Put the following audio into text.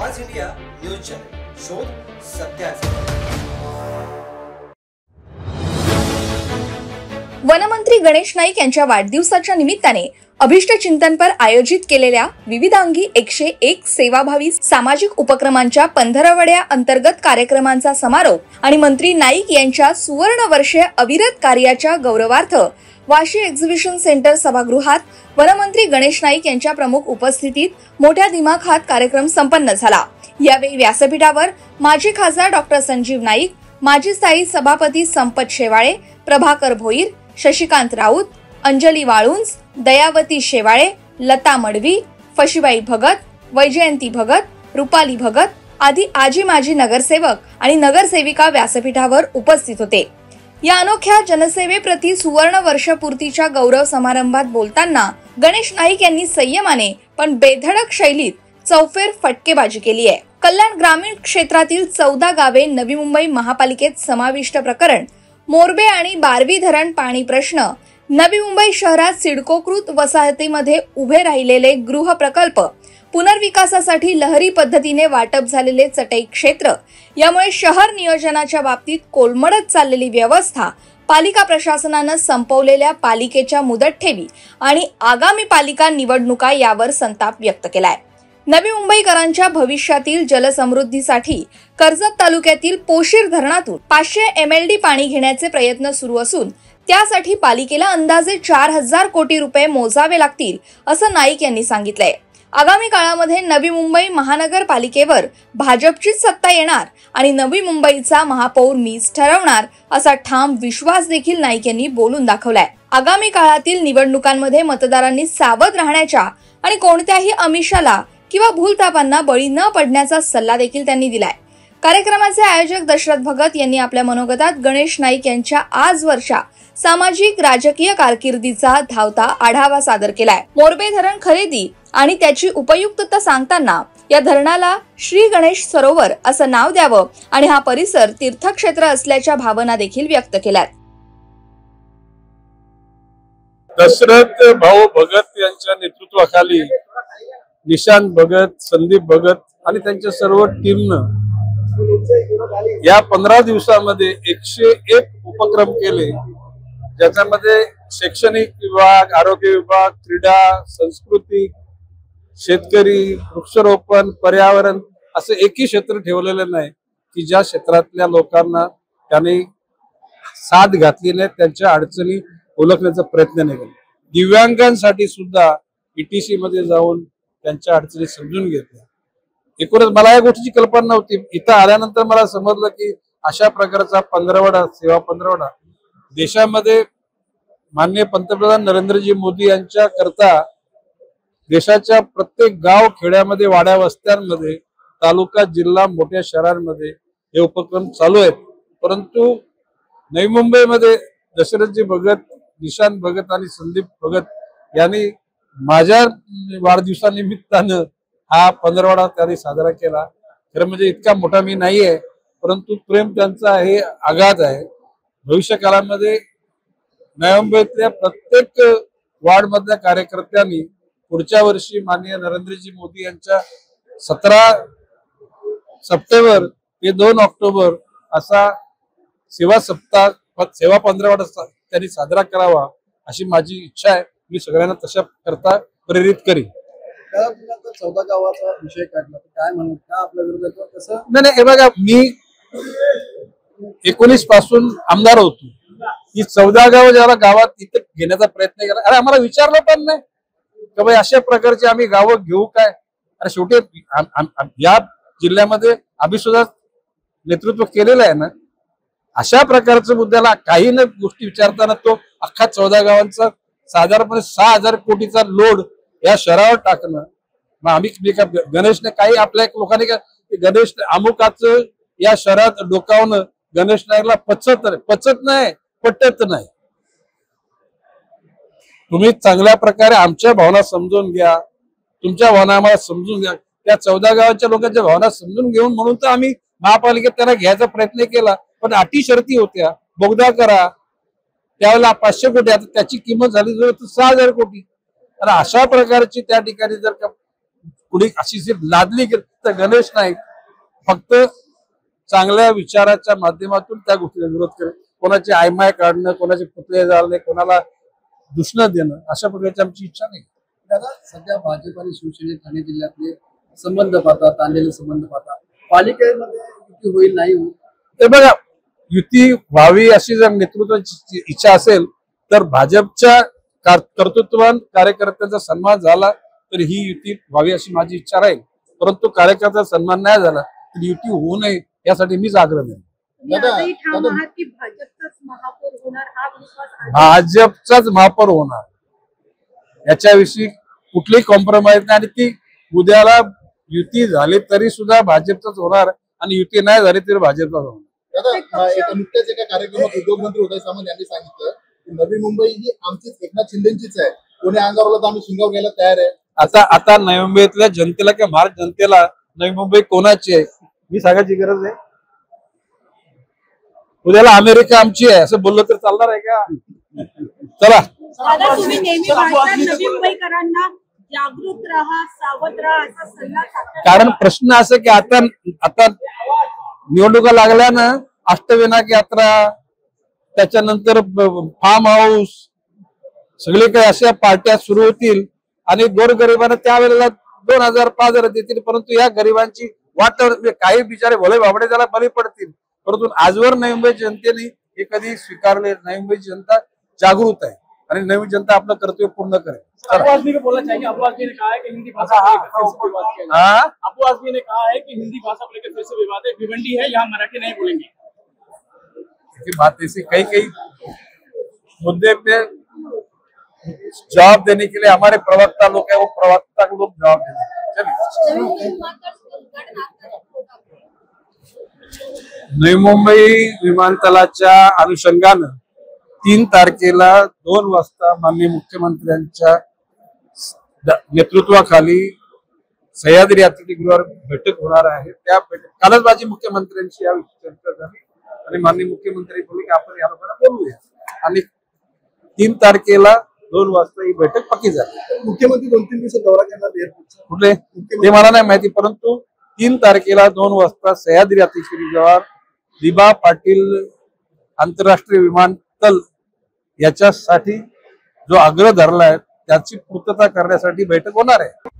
आवाज India news channel, शोध सत्याचा। वनमंत्री गणेश नाईक यांच्या वाढदिवसाच्या निमित्ताने अभिष्ट चिंतनपर आयोजित केलेल्या विविधांगी 101 सेवाभावी सामाजिक उपक्रमांच्या 15व्या अंतर्गत कार्यक्रमांचा समारोप आणि मंत्री नाईक यांच्या सुवर्ण वर्षे अविरत कार्याच्या गौरवार्थ वाशी एक्झिबिशन सेंटर सभागृहात वनमंत्री गणेश नाईक यांच्या प्रमुख उपस्थितीत मोठ्या दिमाखात कार्यक्रम संपन्न झाला। यावेळी व्यासपीठावर माजी खासदार डॉक्टर संजीव नाईक, माजी स्थायी सभापती संपत शेवाळे, प्रभाकर भोईर, शशिकांत राऊत, अंजली वाळुंज, दयावती शेवाळे, लता मडवी, फशीबाई भगत, वैजयंती भगत, रुपाली भगत आदी आजी माजी नगरसेवक आणि नगरसेविका व्यासपीठावर उपस्थित होते। या अनोख्या जनसेवेप्रती सुवर्ण वर्षपूर्तीच्या गौरव समारंभात बोलताना गणेश नाईक यांनी संयमाने पण बेधडक शैलीत चौफेर फटकेबाजी केली आहे। कल्याण ग्रामीण क्षेत्रातील 14 गावे नवी मुंबई महापालिकेत समाविष्ट प्रकरण, मोरबे आणि बारवी धरण पाणी प्रश्न, नवी मुंबई शहरात सिडकोकृत वसाहतीमध्ये उभे राहिलेले गृह प्रकल्प, पुनर्विकासासाठी लहरी पद्धतीने वाटप झालेले चटई क्षेत्र, यामुळे शहर नियोजनाच्या बाबतीत कोलमडत चाललेली व्यवस्था, पालिका प्रशासनानं संपवलेल्या पालिकेच्या मुदत ठेवी आणि आगामी पालिका निवडणुका यावर संताप व्यक्त केलाय। नवी मुंबईकरांच्या भविष्यातील जलसमृद्धीसाठी कर्जत तालुक्यातील पोशीर धरणातून 500 MLD पाणी घेण्याचे प्रयत्न सुरू असून त्यासाठी पालिकेला अंदाजे 4000 कोटी रुपये मोजावे लागतील असं नाईक यांनी सांगितलंय। आगामी काळामध्ये नवी मुंबई महानगरपालिकेवर भाजपचीच सत्ता येणार आणि नवी मुंबईचा महापौर मीच ठरवणार असा ठाम विश्वास देखील नाईक यांनी बोलून दाखवलाय। आगामी काळातील निवडणुकांमध्ये मतदारांनी सावध राहण्याच्या आणि कोणत्याही आमिषाला किंवा भूलथापांना बळी न पडण्याचा सल्ला देखील त्यांनी दिलाय। कार्यक्रमाचे आयोजक दशरथ भगत यांनी आपल्या मनोगतात गणेश नाईक यांच्या आजवरच्या सामाजिक राजकीय कारकिर्दीचा धावता आढावा सादर केलाय। मोरबे धरण खरेदी आणि त्याची उपयुक्तता सांगताना या धरणाला श्री गणेश सरोवर असं नाव द्यावं आणि हा परिसर तीर्थक्षेत्र असल्याच्या भावना देखील व्यक्त केल्यात। दशरथ भाऊ भगत यांच्या नेतृत्वाखाली निशांत भगत, संदीप भगत आणि त्यांच्या सर्व टीमनं या 15 दिवसामध्ये 101 उपक्रम केले, ज्याच्यामध्ये शैक्षणिक विभाग, आरोग्य विभाग, क्रीडा, संस्कृती, शेतकरी, वृक्षारोपण, पर्यावरण असं एकही क्षेत्र ठेवलेलं नाही की ज्या क्षेत्रातल्या लोकांना त्यांनी साथ घातली नाही, त्यांच्या अडचणी ओळखण्याचा प्रयत्न नाही केला। दिव्यांगांसाठी सुद्धा ETC मध्ये जाऊन त्यांच्या अडचणी समजून घेतल्या। एकूणच मला या गोष्टीची कल्पना नव्हती। इथं आल्यानंतर मला समजलं की अशा प्रकारचा 15वाडा सेवा 15वाडा देशामध्ये माननीय पंतप्रधान नरेंद्रजी मोदी यांच्या करता देशाच्या प्रत्येक गाव खेड्यामध्ये, वाड्या वस्त्यांमध्ये, तालुका, जिल्हा, मोठ्या शहरांमध्ये हे उपक्रम चालू आहेत। परंतु नवी मुंबईमध्ये दशरथजी भगत, निशांत भगत आणि संदीप भगत यांनी माझ्या वाढदिवसानिमित्तानं हा 15वाडा त्यांनी साजरा केला। खरं म्हणजे इतका मोठा मी नाहीये, परंतु प्रेम त्यांचा हे आघात आहे। भविष्य काळामध्ये नवी मुंबईतल्या प्रत्येक वार्ड मधल्या कार्यकर्त्यांनी पुढच्या वर्षी माननीय नरेंद्रजी मोदी यांच्या 17 सप्टेंबर ते 2 ऑक्टोबर असा सेवा सप्ताह, सेवा 15वाडा त्यांनी साजरा करावा अशी माझी इच्छा आहे। मी सगळ्यांना तशा करता प्रेरित करीन। 14 गावाचा विषय काढला, काय म्हणून का आपल्या विरोधात कसं नाही, हे बघा, मी 19 पासून आमदार होतो। ही 14 गाव ज्याला गावात इथे घेण्याचा प्रयत्न केला, अरे आम्हाला विचारलं पण नाही की भाई अशा प्रकारचे आम्ही गावं घेऊ काय। अरे शेवटी या जिल्ह्यामध्ये आम्ही सुद्धा नेतृत्व केलेलं आहे ना। अशा प्रकारच्या मुद्द्याला काही न गोष्टी विचारताना तो अख्खा 14 गावांचा साधारणपणे 6000 कोटीचा लोड या शहरावर टाकणं, मग आम्ही गणेशने काही आपल्या लोकांनी का गणेश अमुकाचं या शहरात डोकावणं गणेश नाईकला पचत नाही, पटत नाही। तुम्ही चांगल्या प्रकारे आमच्या भावना समजून घ्या, तुमच्या भावना आम्हाला समजून घ्या। त्या 14 गावाच्या लोकांच्या भावना समजून घेऊन म्हणून तर आम्ही महापालिकेत त्यांना घ्यायचा प्रयत्न केला, पण अटी शर्ती होत्या। बोगदा करा, त्यावेळेला 500 कोटी, आता त्याची किंमत झाली जर 6000 कोटी। आणि अशा प्रकारची त्या ठिकाणी जर का कुणी अशी लादली गेली तर गणेश नाईक फक्त चांगल्या विचाराच्या माध्यमातून त्या गोष्टीला विरोध करेल. कोणाची आयमाय काढणं, कोणाचे पुतळे जाळणे, कोणाला दुष्ण देणं अशा प्रकारची आमची इच्छा नाही. दादा, सध्या भाजप आणि शिवसेने ठाणे जिल्ह्यातले संबंध पाहता, ताणलेले संबंध पाहता, पालिकेमध्ये युती होईल नाही होईल? ते बघा, युती व्हावी अशी जर नेतृत्वाची इच्छा असेल तर भाजपच्या कर्तृत्ववान कार्यकर्त्यांचा सन्मान झाला तर ही युती व्हावी अशी माझी इच्छा राहील. परंतु कार्यकर्त्याचा सन्मान नाही झाला तर युती होऊ नये यासाठी मीच आग्रह धरेन. भाजपचाच महापौर होणार याच्याविषयी कुठलीही कॉम्प्रोमाइज नाही. आणि ती उद्याला युती झाली तरी सुद्धा भाजपचाच होणार आणि युती नाही झाली तरी भाजपचाच होणार. दादा, नुकत्याच एका कार्यक्रमात उद्योगमंत्री उदय सामंत यांनी सांगितलं की नवी मुंबई ही आमचीच, एकनाथ शिंदेचीच आहे, कोणी अंगावरला तर आम्ही शिंगावर घ्यायला तयार आहे. आता नवी मुंबईतल्या जनतेला किंवा महाराष्ट्र जनतेला नवी मुंबई कोणाची आहे मी सांगायची गरज आहे? उद्याला अमेरिका आमची आहे असं बोललं तर चालणार आहे का? चला, तुम्ही नेहमी म्हणतात नवी मुंबईकरांना जागृत राहा, सावध राहा असा सल्ला देतात. कारण प्रश्न असं की आता निवडणुका लागल्यानं अष्टविनायक यात्रा, त्याच्यानंतर फार्म हाऊस, सगळे काही अशा पार्ट्या सुरू होतील आणि गोरगरिबांना त्यावेळेला 2000 5000 देतील. परंतु या गरिबांची वाटवर काही बिचारे भोळे बाबडे त्याला बळी पडतील. परंतु आजवर नवी मुंबई जनतेने हे कधी स्वीकारले. नवी मुंबईची जनता जागृत आहे आणि नवी जनता आपलं कर्तव्य पूर्ण करेल. अबू आजमी को बोलना चाहिए। अबू आजमी ने कहा है कि हिंदी भाषा को लेकर फिर से विवाद किया जाए। अबू आजमी ने कहा है कि हिंदी भाषा को लेकर फिर से विवाद है, भिवंडी है, यहाँ मराठी नहीं बोलेंगे। बात ऐसी कई मुद्दे पे जवाब देने के लिए हमारे प्रवक्ता लोग है, वो प्रवक्ता को लोग जवाब देंगे। चलिए, नवी मुंबई विमानतळाच्या अनुषंगानं 3 तारखेला 2 वाजता माननीय मुख्यमंत्र्यांच्या नेतृत्वाखाली सह्याद्री अतिथीगृहावर बैठक होणार आहे। त्या कालच माझी मुख्यमंत्र्यांची याविषयी चर्चा झाली आणि माननीय मुख्यमंत्री बोलले की आपण या लोकांना बोलूया आणि 3 तारखेला 2 वाजता ही बैठक पक्की झाली। मुख्यमंत्री 2-3 दिवस दौरा करणार एअरपोर्टचा कुठले ते मला नाही माहिती, परंतु 3 तारखेला 2 वाजता सह्याद्री अतिथीगृहावर दिबा पाटील आंतरराष्ट्रीय विमानतळ याच्यासाठी जो आग्रह धरला आहे त्याची पूर्तता करण्यासाठी बैठक होणार आहे।